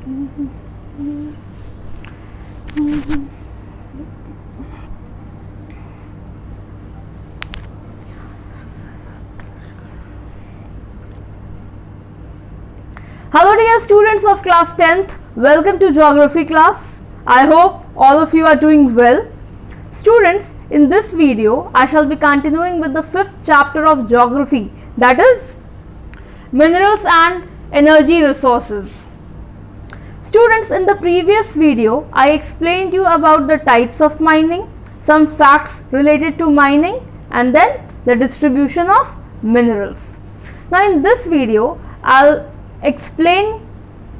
Hello dear students of class 10th, welcome to geography class. I hope all of you are doing well. Students, in this video I shall be continuing with the 5th chapter of geography, that is minerals and energy resources. Students, in the previous video I explained you about the types of mining, some facts related to mining, and then the distribution of minerals. Now in this video I'll explain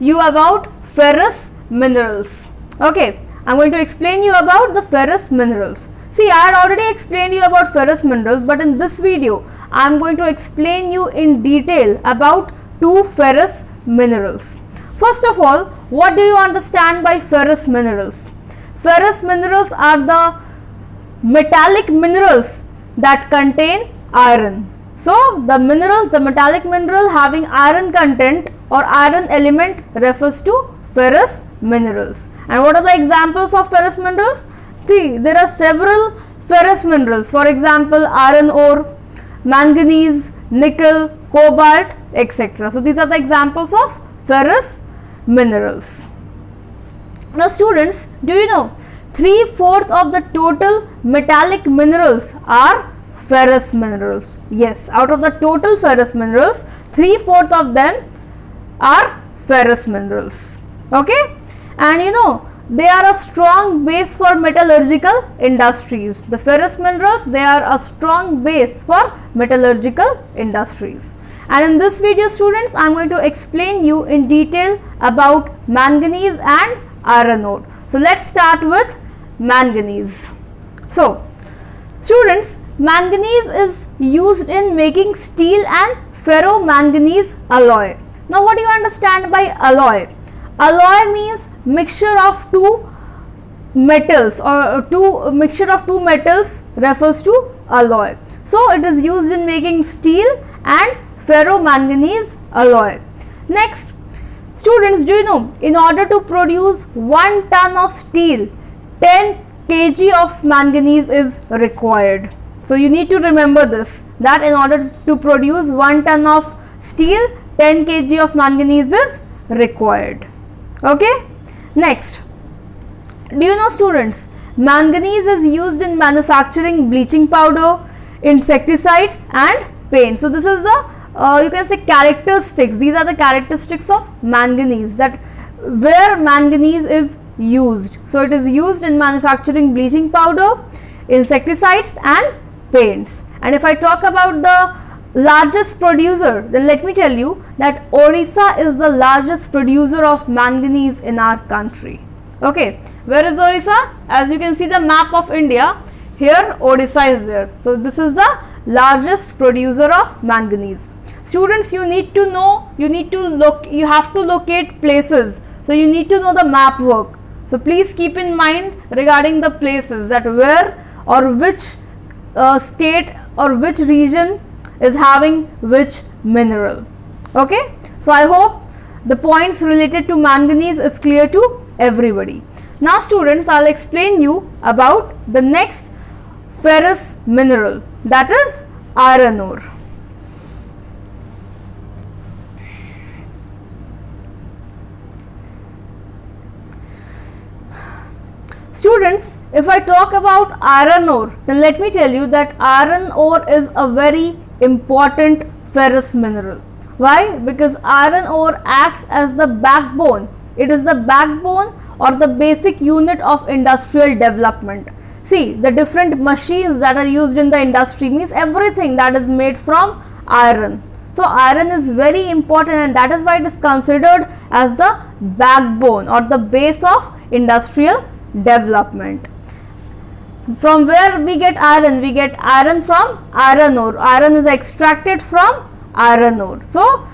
you about ferrous minerals. Okay, I'm going to explain you about the ferrous minerals. See, I had already explained you about ferrous minerals, but in this video I'm going to explain you in detail about two ferrous minerals. First of all, what do you understand by ferrous minerals? Ferrous minerals are the metallic minerals that contain iron. So, the minerals, the metallic mineral having iron content or iron element refers to ferrous minerals. And what are the examples of ferrous minerals? See, there are several ferrous minerals. For example, iron ore, manganese, nickel, cobalt, etc. So, these are the examples of ferrous minerals. Now, students, do you know 3/4 of the total metallic minerals are ferrous minerals? Yes, out of the total ferrous minerals, 3/4 of them are ferrous minerals. Okay, and you know they are a strong base for metallurgical industries. The ferrous minerals, they are a strong base for metallurgical industries. And in this video, students, I am going to explain you in detail about manganese and iron ore. So let's start with manganese. So students, manganese is used in making steel and ferromanganese alloy. Now what do you understand by alloy? Alloy means mixture of two metals, or mixture of two metals refers to alloy. So it is used in making steel and ferromanganese alloy. Next, students, do you know in order to produce 1 ton of steel, 10 kg of manganese is required. So you need to remember this, that in order to produce 1 ton of steel, 10 kg of manganese is required. Okay. Next, do you know students, manganese is used in manufacturing bleaching powder, insecticides and paint. So this is the you can say characteristics, these are the characteristics of manganese, that where manganese is used. So it is used in manufacturing bleaching powder, insecticides and paints. And if I talk about the largest producer, then let me tell you that Odisha is the largest producer of manganese in our country. Okay, where is Odisha? As you can see the map of India, here Odisha is there. So this is the largest producer of manganese. Students, you need to know, you have to locate places. So you need to know the map work. So please keep in mind regarding the places, that where or which state or which region is having which mineral. Okay, so I hope the points related to manganese is clear to everybody. Now students, I'll explain you about the next ferrous mineral, that is iron ore. Students, if I talk about iron ore, then let me tell you that iron ore is a very important ferrous mineral. Why? Because iron ore acts as the backbone. It is the backbone or the basic unit of industrial development. See, the different machines that are used in the industry means everything that is made from iron. So iron is very important, and that is why it is considered as the backbone or the base of industrial development. From where we get iron? We get iron from iron ore. Iron is extracted from iron ore. So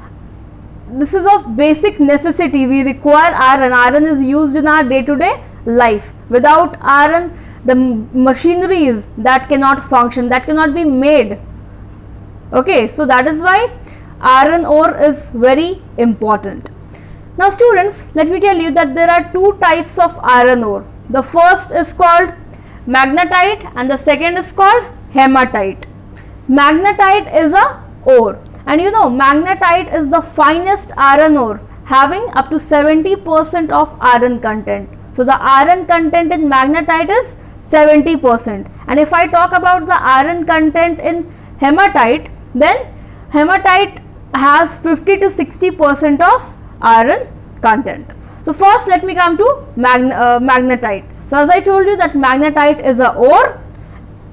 this is of basic necessity. We require iron. Iron is used in our day-to-day life. Without iron, the machineries that cannot function, that cannot be made. Okay, so that is why iron ore is very important. Now students, let me tell you that there are two types of iron ore. The first is called magnetite and the second is called hematite. Magnetite is a ore, and you know magnetite is the finest iron ore having up to 70% of iron content. So the iron content in magnetite is 70%, and if I talk about the iron content in hematite, then hematite has 50 to 60% of iron content. So first let me come to magnetite. So as I told you that magnetite is a ore,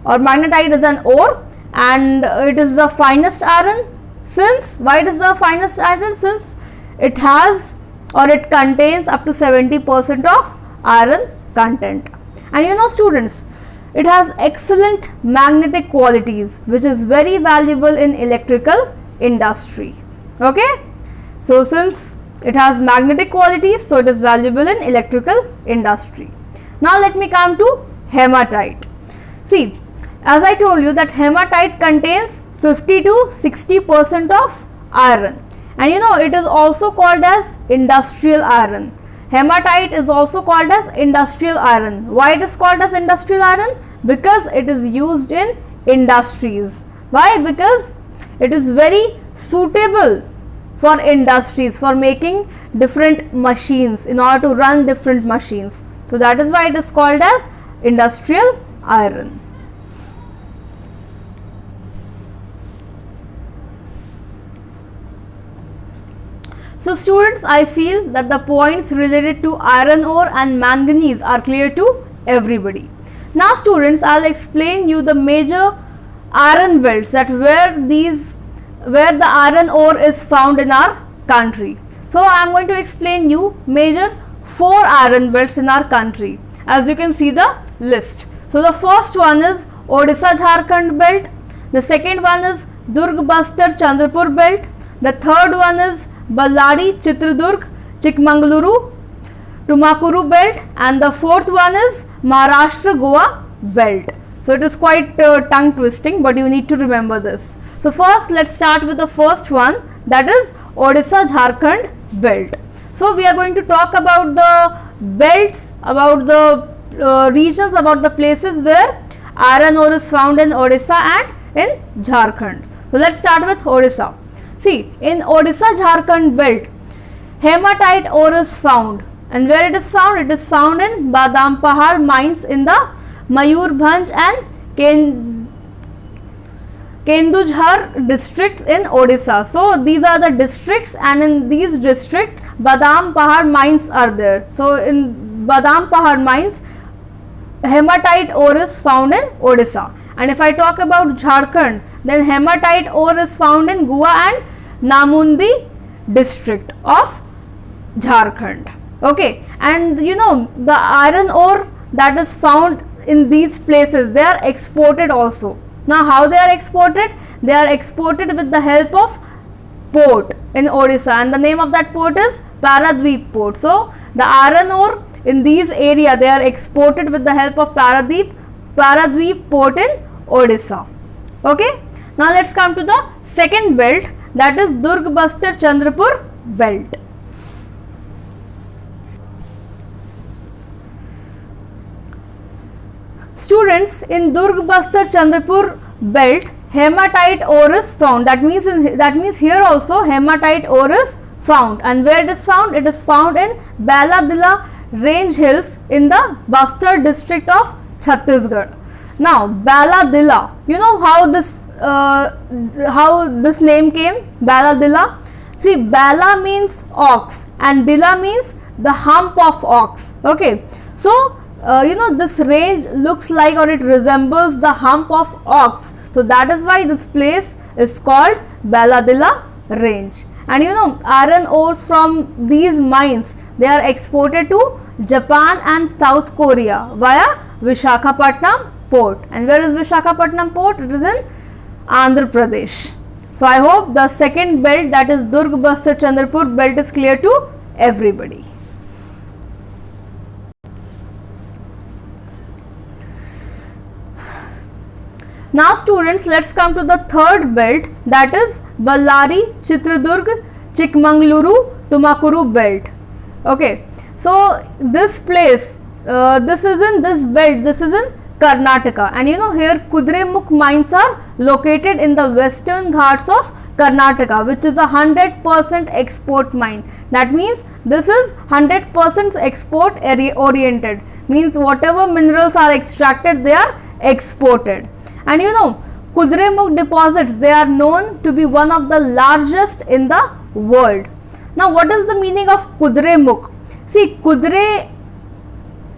or magnetite is an ore, and it is the finest iron. Since why it is the finest iron? Since it has or it contains up to 70% of iron content. And you know students, it has excellent magnetic qualities which is very valuable in electrical industry. Okay, so since it has magnetic qualities, so it is valuable in electrical industry. Now let me come to hematite. See, as I told you that hematite contains 50 to 60% of iron, and you know it is also called as industrial iron. Hematite is also called as industrial iron. Why it is called as industrial iron? Because it is used in industries. Why? Because it is very suitable for industries, for making different machines, in order to run different machines. So that is why it is called as industrial iron. So students, I feel that the points related to iron ore and manganese are clear to everybody. Now students, I'll explain you the major iron belts, that where the iron ore is found in our country. So I am going to explain you major 4 iron belts in our country, as you can see the list. So the first one is Odisha Jharkhand belt, the second one is Durg Bastar Chandrapur belt, the third one is Ballari Chitradurg Chikmagaluru Tumakuru belt, and the fourth one is Maharashtra Goa belt. So it is quite tongue twisting, but you need to remember this. So first let's start with the first one, that is Odisha Jharkhand belt. So we are going to talk about the belts, about the regions, about the places where iron ore is found in Odisha and in Jharkhand. So let's start with Odisha. See, in Odisha Jharkhand belt, hematite ore is found, and where it is found? It is found in Badam Pahad mines in the Mayurbhanj and Kendujhar districts in Odisha. So these are the districts, and in these districts Badam Pahad mines are there. So in Badam Pahad mines, hematite ore is found in Odisha. And if I talk about Jharkhand, then hematite ore is found in Gua and Namundi district of Jharkhand. Okay, and you know the iron ore that is found in these places, they are exported also. Now how they are exported? They are exported with the help of port in Odisha, and the name of that port is Paradweep port. So the iron ore in these area, they are exported with the help of Paradweep port in Odisha. Okay, now let's come to the second belt, that is Durg Bastar Chandrapur belt. Students, in Durg Bastar Chandrapur belt, hematite ore is found. That means here also hematite ore is found. And where it is found? It is found in Baladila range hills in the Bastar district of Chhattisgarh. Now Baladila, you know how this name came? Baladila. See, Bala means ox and Dila means the hump of ox. Okay, so you know this range looks like, or it resembles the hump of ox. So that is why this place is called Baladila range. And you know iron ores from these mines, they are exported to Japan and South Korea via Vishakhapatnam port. And where is Vishakhapatnam port? It is in Andhra Pradesh. So I hope the second belt, that is Durg Bastar Chandrapur belt, is clear to everybody. Now students, let's come to the third belt, that is Ballari Chitradurg Chikmagaluru Tumakuru belt. Okay, so this place, this is in this belt, this is in Karnataka, and you know here Kudremukh mines are located in the western Ghats of Karnataka, which is a 100% export mine. That means this is 100% export oriented, means whatever minerals are extracted, they are exported. And you know Kudremukh deposits, they are known to be one of the largest in the world. Now what is the meaning of Kudremukh? See, Kudre,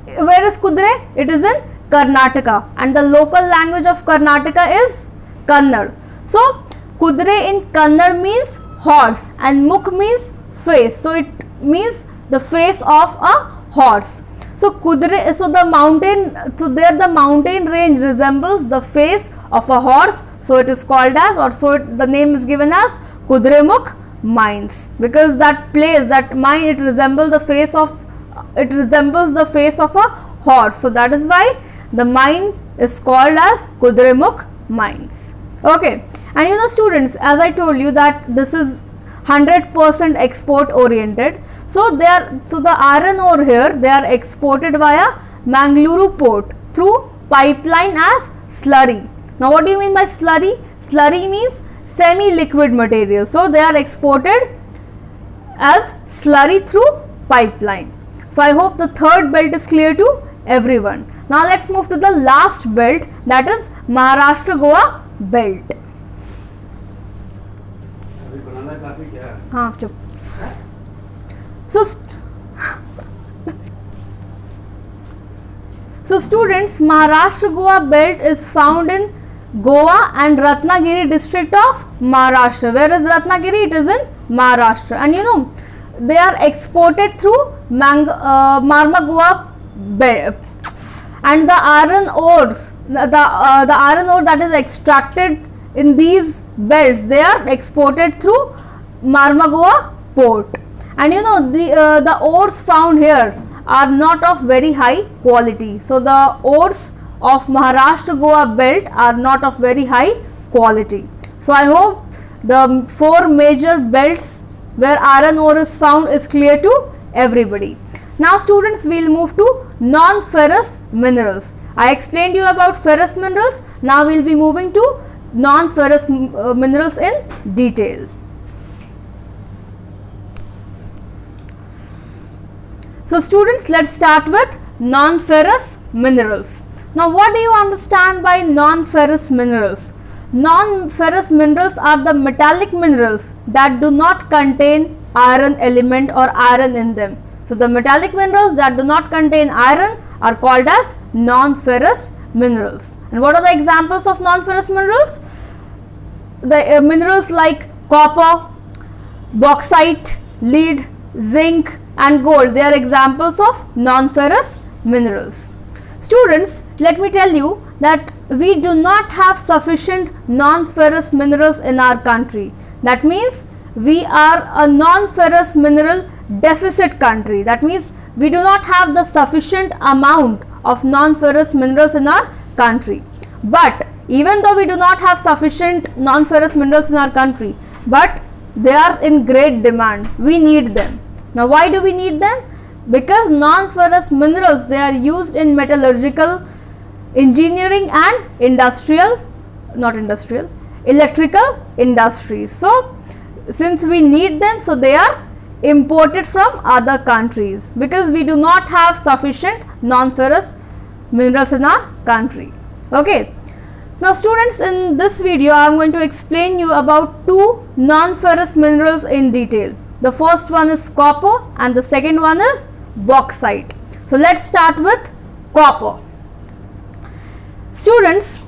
where is Kudre? It is in Karnataka, and the local language of Karnataka is Kannada. So Kudre in Kannada means horse and Mukh means face. So it means the face of a horse. So Kudre, so the mountain, so there the mountain range resembles the face of a horse. So it is called as, or so the name is given as Kudremukh mines, because that place, that mine, it resembles the face of a horse. So that is why the mine is called as Kudremukh mines. Okay, and you know students, as I told you that this is 100% export oriented. So the iron ore here, they are exported via Mangaluru port through pipeline as slurry. Now what do you mean by slurry? Slurry means semi-liquid material. So they are exported as slurry through pipeline. So I hope the third belt is clear to everyone. Now let's move to the last belt, that is Maharashtra Goa belt. हाँ चुप. So students, Maharashtra Goa belt is found in Goa and Ratnagiri district of Maharashtra. Where is Ratnagiri? It is in Maharashtra. And you know they are exported through Marmagua belt. And the iron ores, the iron ore that is extracted in these belts, they are exported through Marmagua port. And you know the ores found here are not of very high quality. So the ores of Maharashtra Goa belt are not of very high quality. So I hope the 4 major belts where iron ore is found is clear to everybody. Now students, we will move to non-ferrous minerals. I explained you about ferrous minerals. Now we will be moving to non-ferrous minerals in detail. So students, let's start with non-ferrous minerals. Now what do you understand by non-ferrous minerals? Non-ferrous minerals are the metallic minerals that do not contain iron element or iron in them. So the metallic minerals that do not contain iron are called as non-ferrous minerals. And what are the examples of non-ferrous minerals? The minerals like copper, bauxite, lead, zinc and gold, they are examples of non-ferrous minerals. Students, let me tell you that we do not have sufficient non-ferrous minerals in our country. That means we are a non-ferrous mineral deficit country. That means we do not have the sufficient amount of non-ferrous minerals in our country. But even though we do not have sufficient non-ferrous minerals in our country, but they are in great demand. We need them. Now why do we need them? Because non-ferrous minerals, they are used in metallurgical, engineering and electrical industries. So since we need them, so they are imported from other countries because we do not have sufficient non-ferrous minerals in our country. Okay. Now students, in this video I am going to explain you about 2 non-ferrous minerals in detail. The first one is copper and the second one is bauxite. So let's start with copper. Students,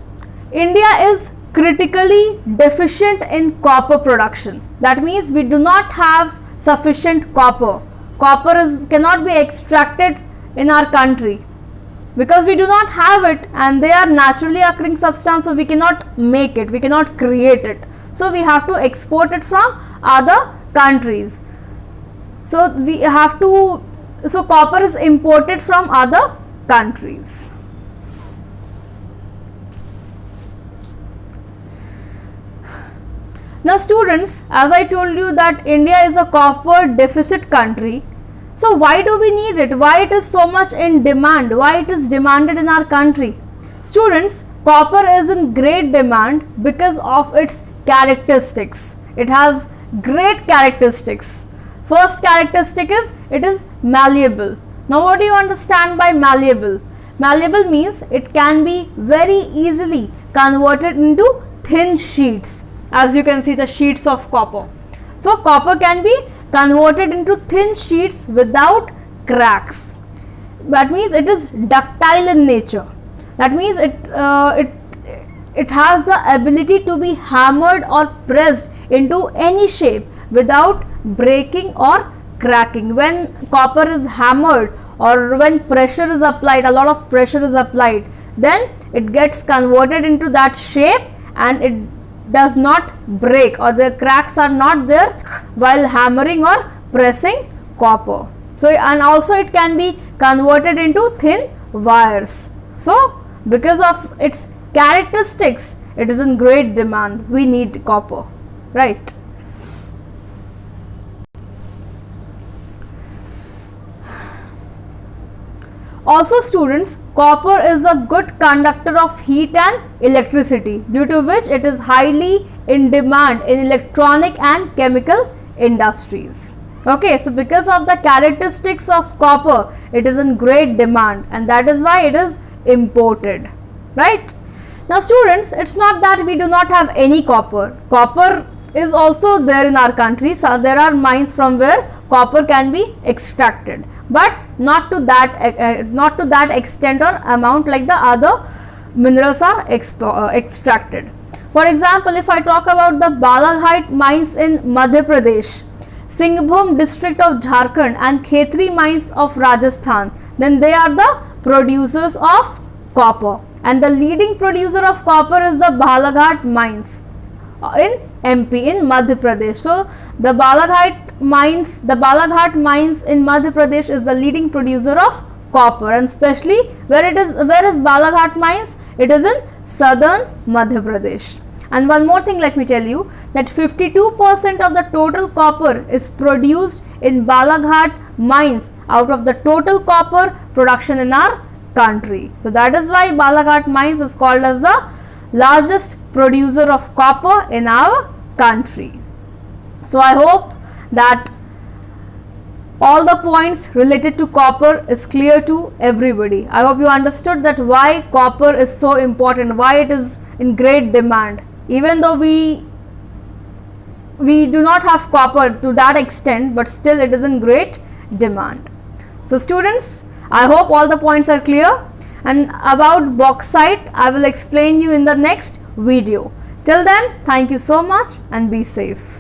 India is critically deficient in copper production. That means we do not have sufficient copper. Copper cannot be extracted in our country because we do not have it, and they are naturally occurring substance, so we cannot make it, we cannot create it. So we have to export it from other countries. So we have to, so copper is imported from other countries. Now students, as I told you that India is a copper deficit country, So why do we need it? Why it is so much in demand? Why it is demanded in our country? Students, copper is in great demand because of its characteristics. It has great characteristics. First characteristic is it is malleable. Now what do you understand by malleable? Malleable means it can be very easily converted into thin sheets, as you can see the sheets of copper. So copper can be converted into thin sheets without cracks. That means it is ductile in nature. That means it has the ability to be hammered or pressed into any shape without breaking or cracking. When copper is hammered or when pressure is applied, a lot of pressure is applied, then it gets converted into that shape and it does not break, or the cracks are not there while hammering or pressing copper. So and also it can be converted into thin wires. So because of its characteristics, it is in great demand. We need copper, right? Also students, copper is a good conductor of heat and electricity, due to which it is highly in demand in electronic and chemical industries. Okay, so because of the characteristics of copper, it is in great demand, and that is why it is imported, right? Now students, it's not that we do not have any copper. Copper is also there in our country. So there are mines from where copper can be extracted, but not to that extent or amount like the other minerals are extracted. For example, if I talk about the Balaghat mines in Madhya Pradesh, Singhbhum district of Jharkhand and Khetri mines of Rajasthan, then they are the producers of copper, and the leading producer of copper is the Balaghat mines in MP, in Madhya Pradesh. So the Balaghat mines in Madhya Pradesh is the leading producer of copper, and especially where is Balaghat mines? It is in southern Madhya Pradesh. And one more thing, let me tell you that 52% of the total copper is produced in Balaghat mines out of the total copper production in our country. So that is why Balaghat mines is called as the largest producer of copper in our country. So I hope that all the points related to copper is clear to everybody. I hope you understood that why copper is so important, why it is in great demand. Even though we do not have copper to that extent, but still it is in great demand. So students, I hope all the points are clear, and about bauxite I will explain you in the next video. Till then, thank you so much and be safe.